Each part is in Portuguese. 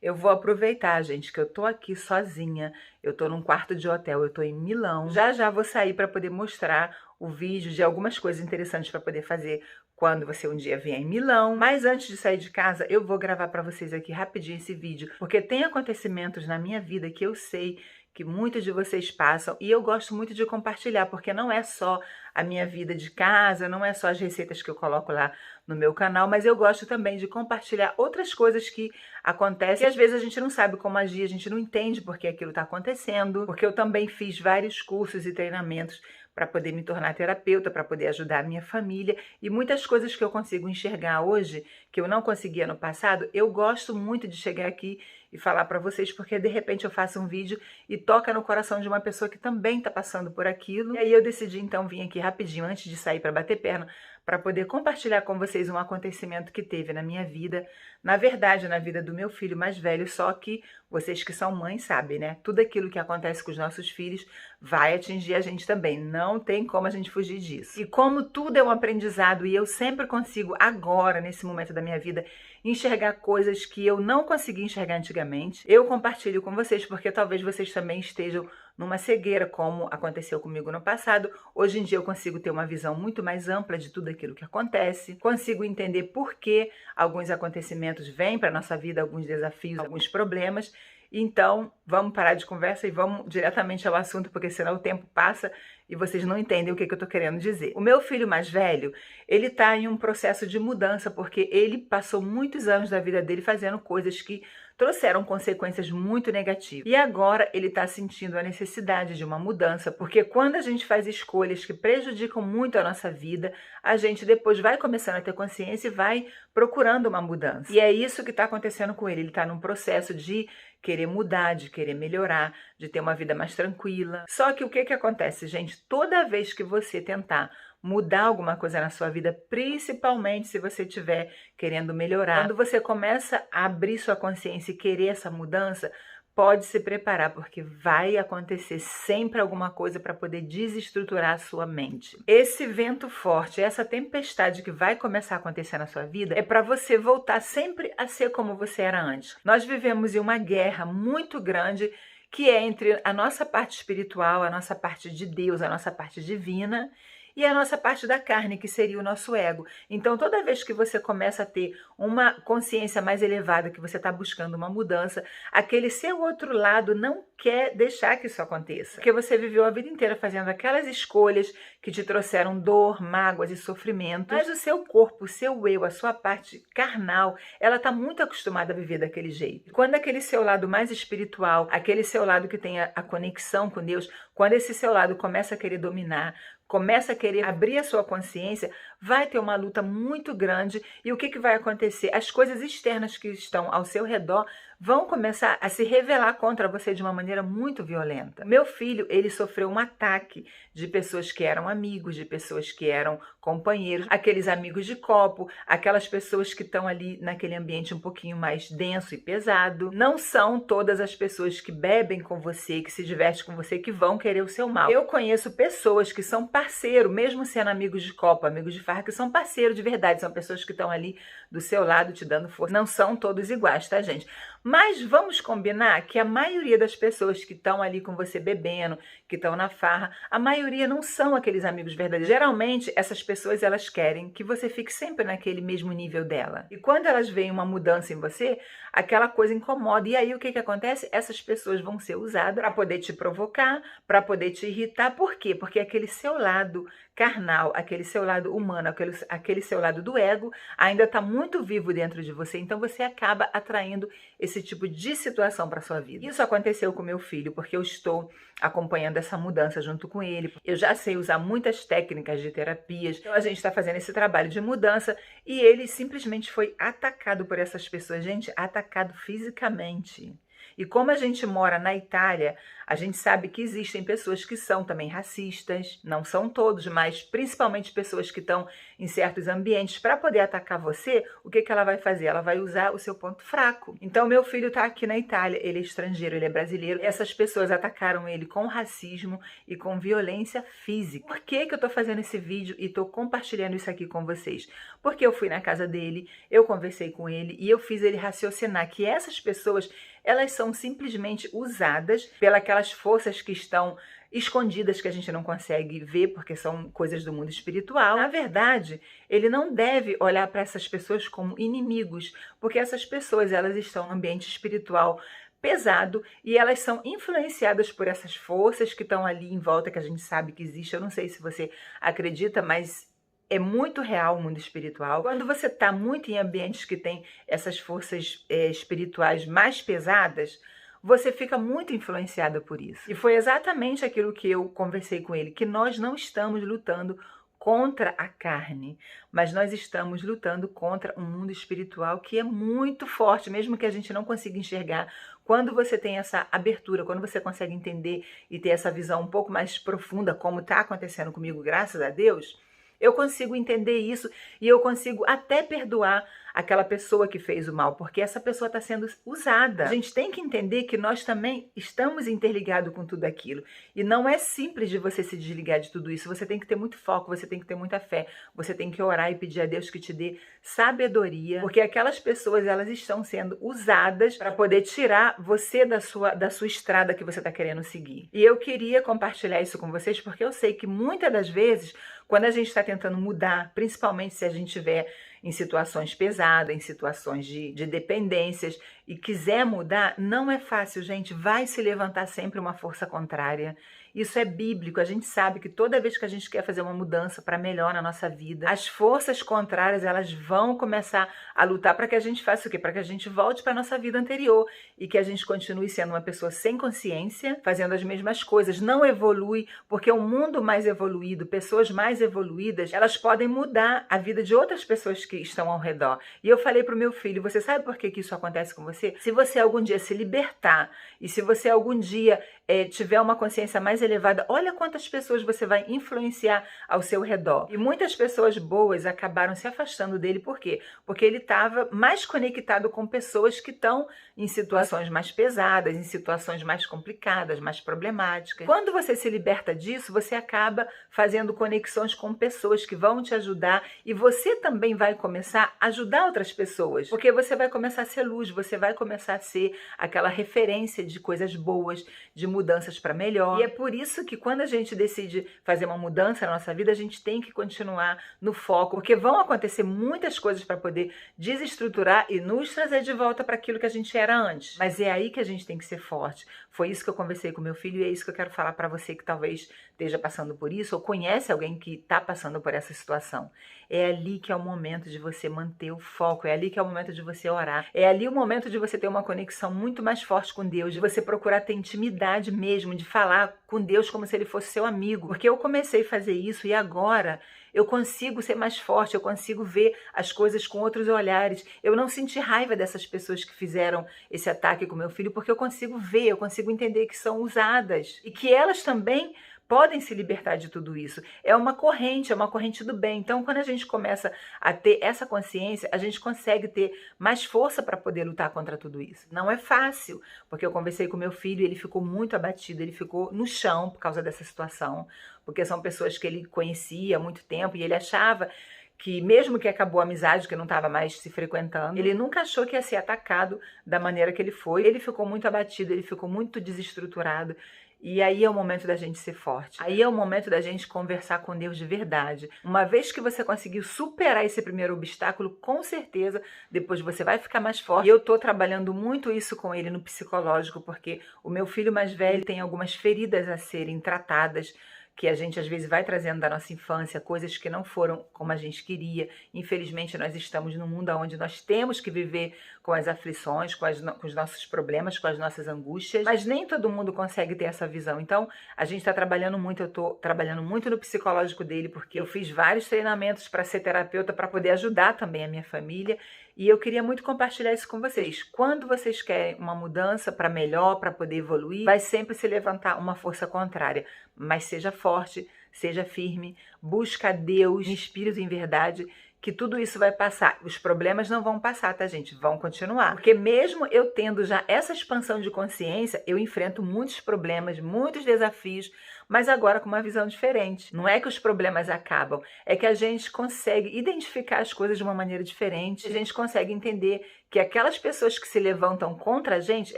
Eu vou aproveitar, gente, que eu tô aqui sozinha, eu tô num quarto de hotel, eu tô em Milão. Já já vou sair para poder mostrar o vídeo de algumas coisas interessantes para poder fazer quando você um dia vier em Milão. Mas antes de sair de casa, eu vou gravar para vocês aqui rapidinho esse vídeo, porque tem acontecimentos na minha vida que eu sei que muitos de vocês passam e eu gosto muito de compartilhar, porque não é só a minha vida de casa, não é só as receitas que eu coloco lá no meu canal, mas eu gosto também de compartilhar outras coisas que acontecem e às vezes a gente não sabe como agir, a gente não entende porque aquilo está acontecendo, porque eu também fiz vários cursos e treinamentos para poder me tornar terapeuta, para poder ajudar a minha família e muitas coisas que eu consigo enxergar hoje, que eu não conseguia no passado, eu gosto muito de chegar aqui e falar para vocês, porque de repente eu faço um vídeo e toca no coração de uma pessoa que também está passando por aquilo. E aí eu decidi então vir aqui rapidinho, antes de sair para bater perna, para poder compartilhar com vocês um acontecimento que teve na minha vida, na verdade na vida do meu filho mais velho, só que vocês que são mães sabem, né? Tudo aquilo que acontece com os nossos filhos vai atingir a gente também, não tem como a gente fugir disso. E como tudo é um aprendizado e eu sempre consigo agora, nesse momento da minha vida, enxergar coisas que eu não consegui enxergar antigamente, eu compartilho com vocês, porque talvez vocês também estejam numa cegueira, como aconteceu comigo no passado. Hoje em dia eu consigo ter uma visão muito mais ampla de tudo aquilo que acontece, consigo entender por que alguns acontecimentos vêm para a nossa vida, alguns desafios, alguns problemas. Então, vamos parar de conversa e vamos diretamente ao assunto, porque senão o tempo passa e vocês não entendem o que eu tô querendo dizer. O meu filho mais velho, ele tá em um processo de mudança, porque ele passou muitos anos da vida dele fazendo coisas que trouxeram consequências muito negativas. E agora ele está sentindo a necessidade de uma mudança, porque quando a gente faz escolhas que prejudicam muito a nossa vida, a gente depois vai começando a ter consciência e vai procurando uma mudança. E é isso que está acontecendo com ele. Ele está num processo de querer mudar, de querer melhorar, de ter uma vida mais tranquila. Só que o que acontece, gente? Toda vez que você tentar mudar alguma coisa na sua vida, principalmente se você estiver querendo melhorar, quando você começa a abrir sua consciência e querer essa mudança, pode se preparar, porque vai acontecer sempre alguma coisa para poder desestruturar a sua mente. Esse vento forte, essa tempestade que vai começar a acontecer na sua vida, é para você voltar sempre a ser como você era antes. Nós vivemos em uma guerra muito grande, que é entre a nossa parte espiritual, a nossa parte de Deus, a nossa parte divina, e a nossa parte da carne, que seria o nosso ego. Então, toda vez que você começa a ter uma consciência mais elevada, que você está buscando uma mudança, aquele seu outro lado não quer deixar que isso aconteça. Porque você viveu a vida inteira fazendo aquelas escolhas que te trouxeram dor, mágoas e sofrimento. Mas o seu corpo, o seu eu, a sua parte carnal, ela está muito acostumada a viver daquele jeito. E quando aquele seu lado mais espiritual, aquele seu lado que tem a conexão com Deus, quando esse seu lado começa a querer dominar, começa a querer abrir a sua consciência, vai ter uma luta muito grande. E o que vai acontecer? As coisas externas que estão ao seu redor vão começar a se revelar contra você de uma maneira muito violenta. Meu filho, ele sofreu um ataque de pessoas que eram amigos, de pessoas que eram companheiros, aqueles amigos de copo, aquelas pessoas que estão ali naquele ambiente um pouquinho mais denso e pesado. Não são todas as pessoas que bebem com você, que se divertem com você, que vão querer o seu mal. Eu conheço pessoas que são parceiros, mesmo sendo amigos de copo, amigos de farra, que são parceiros de verdade, são pessoas que estão ali do seu lado te dando força. Não são todos iguais, tá, gente? Mas vamos combinar que a maioria das pessoas que estão ali com você bebendo, que estão na farra, a maioria não são aqueles amigos verdadeiros. Geralmente, essas pessoas, elas querem que você fique sempre naquele mesmo nível dela. E quando elas veem uma mudança em você, aquela coisa incomoda. E aí, o que acontece? Essas pessoas vão ser usadas para poder te provocar, para poder te irritar. Por quê? Porque aquele seu lado carnal, aquele seu lado humano, aquele seu lado do ego, ainda está muito vivo dentro de você. Então, você acaba atraindo esse tipo de situação para sua vida. Isso aconteceu com meu filho, porque eu estou acompanhando essa mudança junto com ele. Eu já sei usar muitas técnicas de terapias. Então, a gente está fazendo esse trabalho de mudança e ele simplesmente foi atacado por essas pessoas. Gente, atacado fisicamente. E como a gente mora na Itália, a gente sabe que existem pessoas que são também racistas, não são todos, mas principalmente pessoas que estão em certos ambientes. Para poder atacar você, o que ela vai fazer? Ela vai usar o seu ponto fraco. Então, meu filho está aqui na Itália, ele é estrangeiro, ele é brasileiro. Essas pessoas atacaram ele com racismo e com violência física. Por que eu estou fazendo esse vídeo e estou compartilhando isso aqui com vocês? Porque eu fui na casa dele, eu conversei com ele e eu fiz ele raciocinar que essas pessoas, elas são simplesmente usadas pelas forças que estão escondidas, que a gente não consegue ver porque são coisas do mundo espiritual. Na verdade, ele não deve olhar para essas pessoas como inimigos, porque essas pessoas, elas estão no ambiente espiritual pesado e elas são influenciadas por essas forças que estão ali em volta, que a gente sabe que existe. Eu não sei se você acredita, mas é muito real o mundo espiritual. Quando você está muito em ambientes que tem essas forças espirituais mais pesadas, você fica muito influenciada por isso. E foi exatamente aquilo que eu conversei com ele, que nós não estamos lutando contra a carne, mas nós estamos lutando contra um mundo espiritual que é muito forte, mesmo que a gente não consiga enxergar. Quando você tem essa abertura, quando você consegue entender e ter essa visão um pouco mais profunda, como está acontecendo comigo, graças a Deus, eu consigo entender isso e eu consigo até perdoar aquela pessoa que fez o mal, porque essa pessoa está sendo usada. A gente tem que entender que nós também estamos interligados com tudo aquilo. E não é simples de você se desligar de tudo isso. Você tem que ter muito foco, você tem que ter muita fé, você tem que orar e pedir a Deus que te dê sabedoria, porque aquelas pessoas, elas estão sendo usadas para poder tirar você da sua estrada que você está querendo seguir. E eu queria compartilhar isso com vocês, porque eu sei que muitas das vezes, quando a gente está tentando mudar, principalmente se a gente estiver em situações pesadas, em situações de dependências e quiser mudar, não é fácil, gente. Vai se levantar sempre uma força contrária. Isso é bíblico, a gente sabe que toda vez que a gente quer fazer uma mudança para melhor na nossa vida, as forças contrárias, elas vão começar a lutar para que a gente faça o quê? Para que a gente volte para a nossa vida anterior e que a gente continue sendo uma pessoa sem consciência, fazendo as mesmas coisas, não evolui, porque um mundo mais evoluído, pessoas mais evoluídas, elas podem mudar a vida de outras pessoas que estão ao redor. E eu falei para o meu filho, você sabe por que isso acontece com você? Se você algum dia se libertar e se você algum dia tiver uma consciência mais elevada, olha quantas pessoas você vai influenciar ao seu redor. E muitas pessoas boas acabaram se afastando dele, por quê? Porque ele estava mais conectado com pessoas que estão em situações mais pesadas, em situações mais complicadas, mais problemáticas. Quando você se liberta disso, você acaba fazendo conexões com pessoas que vão te ajudar e você também vai começar a ajudar outras pessoas, porque você vai começar a ser luz, você vai começar a ser aquela referência de coisas boas, de mudanças para melhor. E é por isso que quando a gente decide fazer uma mudança na nossa vida, a gente tem que continuar no foco, porque vão acontecer muitas coisas para poder desestruturar e nos trazer de volta para aquilo que a gente era antes. Mas é aí que a gente tem que ser forte. Foi isso que eu conversei com meu filho e é isso que eu quero falar para você que talvez esteja passando por isso ou conhece alguém que está passando por essa situação. É ali que é o momento de você manter o foco, é ali que é o momento de você orar, é ali o momento de você ter uma conexão muito mais forte com Deus, de você procurar ter intimidade mesmo, de falar com Deus como se ele fosse seu amigo. Porque eu comecei a fazer isso e agora eu consigo ser mais forte, eu consigo ver as coisas com outros olhares. Eu não senti raiva dessas pessoas que fizeram esse ataque com meu filho, porque eu consigo ver, eu consigo entender que são usadas e que elas também podem se libertar de tudo isso. É uma corrente do bem. Então, quando a gente começa a ter essa consciência, a gente consegue ter mais força para poder lutar contra tudo isso. Não é fácil, porque eu conversei com meu filho e ele ficou muito abatido, ele ficou no chão por causa dessa situação, porque são pessoas que ele conhecia há muito tempo e ele achava que mesmo que acabou a amizade, que não estava mais se frequentando, ele nunca achou que ia ser atacado da maneira que ele foi. Ele ficou muito abatido, ele ficou muito desestruturado. E aí é o momento da gente ser forte. Aí é o momento da gente conversar com Deus de verdade. Uma vez que você conseguiu superar esse primeiro obstáculo, com certeza, depois você vai ficar mais forte. E eu tô trabalhando muito isso com ele no psicológico, porque o meu filho mais velho tem algumas feridas a serem tratadas, que a gente às vezes vai trazendo da nossa infância, coisas que não foram como a gente queria. Infelizmente, nós estamos num mundo onde nós temos que viver com as aflições, com os nossos problemas, com as nossas angústias, mas nem todo mundo consegue ter essa visão. Então, a gente está trabalhando muito, eu estou trabalhando muito no psicológico dele, porque eu fiz vários treinamentos para ser terapeuta, para poder ajudar também a minha família. E eu queria muito compartilhar isso com vocês. Quando vocês querem uma mudança para melhor, para poder evoluir, vai sempre se levantar uma força contrária. Mas seja forte, seja firme, busca Deus em espírito e em verdade, que tudo isso vai passar. Os problemas não vão passar, tá, gente? Vão continuar. Porque mesmo eu tendo já essa expansão de consciência, eu enfrento muitos problemas, muitos desafios, mas agora com uma visão diferente. Não é que os problemas acabam, é que a gente consegue identificar as coisas de uma maneira diferente. A gente consegue entender que aquelas pessoas que se levantam contra a gente,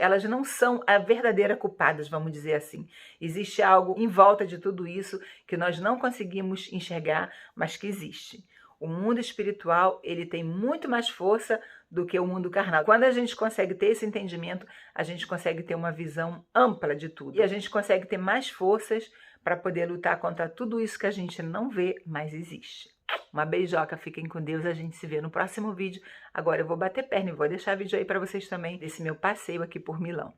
elas não são a verdadeira culpadas, vamos dizer assim. Existe algo em volta de tudo isso que nós não conseguimos enxergar, mas que existe. O mundo espiritual, ele tem muito mais força do que o mundo carnal. Quando a gente consegue ter esse entendimento, a gente consegue ter uma visão ampla de tudo. E a gente consegue ter mais forças para poder lutar contra tudo isso que a gente não vê, mas existe. Uma beijoca, fiquem com Deus, a gente se vê no próximo vídeo. Agora eu vou bater perna e vou deixar vídeo aí para vocês também desse meu passeio aqui por Milão.